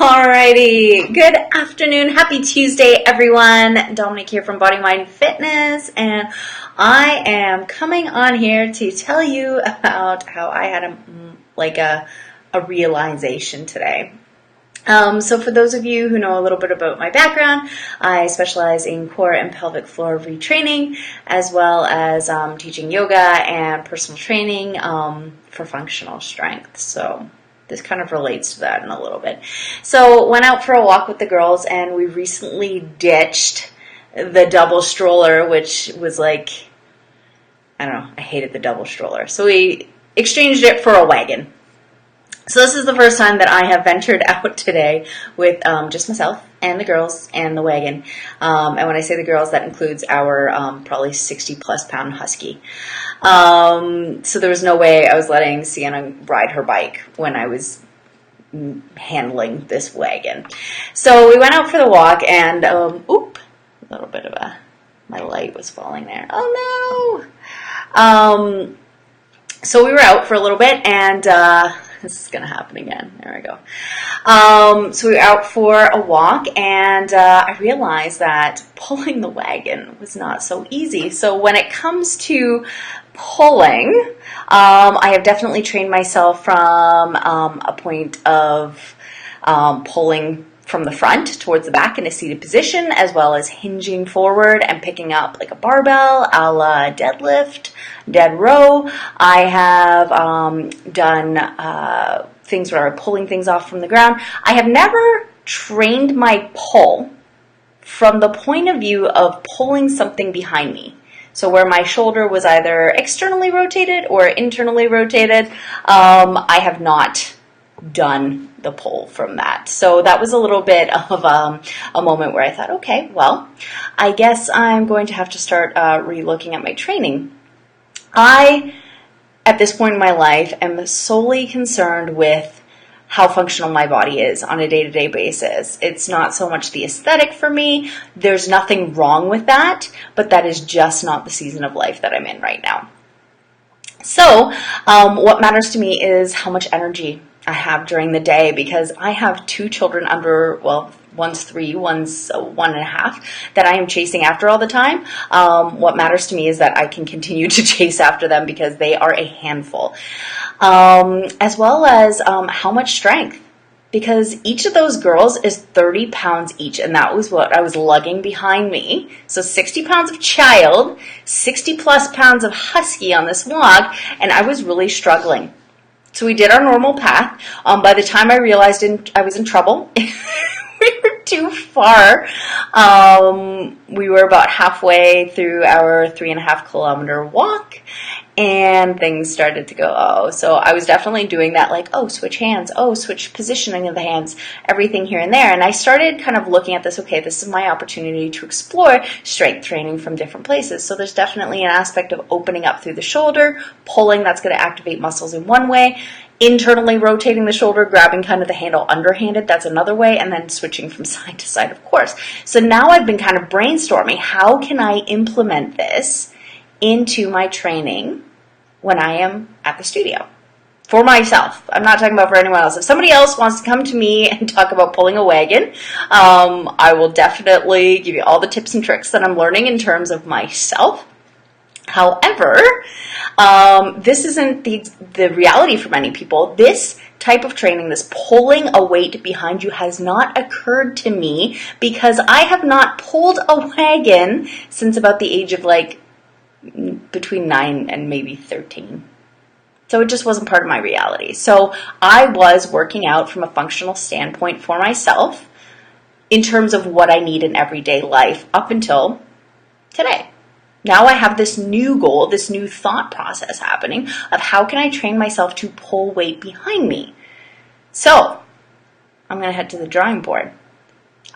Alrighty, good afternoon, happy Tuesday everyone. Dominic here from Body Mind Fitness, and I am coming on here to tell you about how I had a realization today. So for those of you who know a little bit about my background, I specialize in core and pelvic floor retraining, as well as teaching yoga and personal training for functional strength. So this kind of relates to that in a little bit. So went out for a walk with the girls, and we recently ditched the double stroller, which was like, I don't know, I hated the double stroller. So we exchanged it for a wagon. So this is the first time that I have ventured out today with just myself and the girls and the wagon. And when I say the girls, that includes our probably 60 plus pound husky. So there was no way I was letting Sienna ride her bike when I was handling this wagon. So we went out for the walk, and a little bit of my light was falling there. Oh no! So we were out for a little bit, and this is going to happen again. There we go. So we were out for a walk, and I realized that pulling the wagon was not so easy. So when it comes to pulling, I have definitely trained myself from a point of pulling from the front towards the back in a seated position, as well as hinging forward and picking up like a barbell, a la deadlift, dead row. I have done things where I'm pulling things off from the ground. I have never trained my pull from the point of view of pulling something behind me. So where my shoulder was either externally rotated or internally rotated, I have not done the pull from that. So that was a little bit of a moment where I thought, okay, well, I guess I'm going to have to start re-looking at my training. I, at this point in my life, am solely concerned with how functional my body is on a day-to-day basis. It's not so much the aesthetic for me. There's nothing wrong with that, but that is just not the season of life that I'm in right now. So what matters to me is how much energy I have during the day, because I have two children under, well, one's 3, one's 1.5, that I am chasing after all the time. What matters to me is that I can continue to chase after them because they are a handful. As well as how much strength, because each of those girls is 30 pounds each, and that was what I was lugging behind me. So 60 pounds of child, 60 plus pounds of husky on this walk, and I was really struggling. So we did our normal path. By the time I realized I was in trouble, we were too far. We were about halfway through our 3.5 kilometer walk, and things started to go, so I was definitely doing that, like, switch hands, switch positioning of the hands, everything here and there. And I started kind of looking at this, okay, this is my opportunity to explore strength training from different places. So there's definitely an aspect of opening up through the shoulder, pulling, that's going to activate muscles in one way, internally rotating the shoulder, grabbing kind of the handle underhanded, that's another way, and then switching from side to side, of course. So now I've been kind of brainstorming, how can I implement this into my training when I am at the studio for myself. I'm not talking about for anyone else. If somebody else wants to come to me and talk about pulling a wagon, I will definitely give you all the tips and tricks that I'm learning in terms of myself. However, this isn't the reality for many people. This type of training, this pulling a weight behind you, has not occurred to me because I have not pulled a wagon since about the age of between 9 and maybe 13. So it just wasn't part of my reality. So I was working out from a functional standpoint for myself in terms of what I need in everyday life up until today. Now I have this new goal, this new thought process happening of how can I train myself to pull weight behind me. So I'm going to head to the drawing board.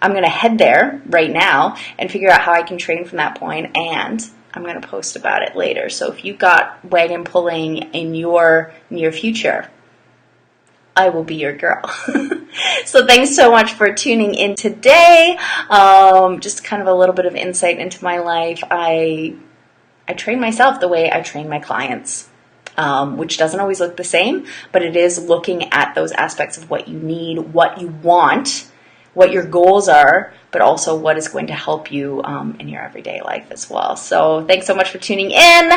I'm going to head there right now and figure out how I can train from that point, and I'm going to post about it later. So if you've got wagon pulling in your near future, I will be your girl. So thanks so much for tuning in today. Just kind of a little bit of insight into my life. I train myself the way I train my clients. which doesn't always look the same, but it is looking at those aspects of what you need, what you want, what your goals are, but also what is going to help you in your everyday life as well. So thanks so much for tuning in.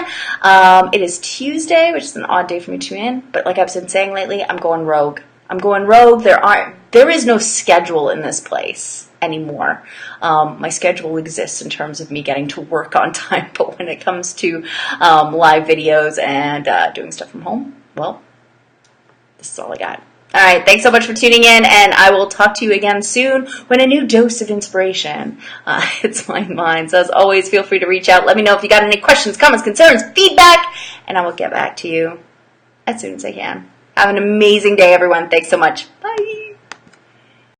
It is Tuesday, which is an odd day for me to tune in, but like I've been saying lately, I'm going rogue. I'm going rogue. There is no schedule in this place anymore. My schedule exists in terms of me getting to work on time, but when it comes to live videos and doing stuff from home, well, this is all I got. All right, thanks so much for tuning in, and I will talk to you again soon when a new dose of inspiration hits my mind. So as always, feel free to reach out. Let me know if you got any questions, comments, concerns, feedback, and I will get back to you as soon as I can. Have an amazing day, everyone. Thanks so much. Bye.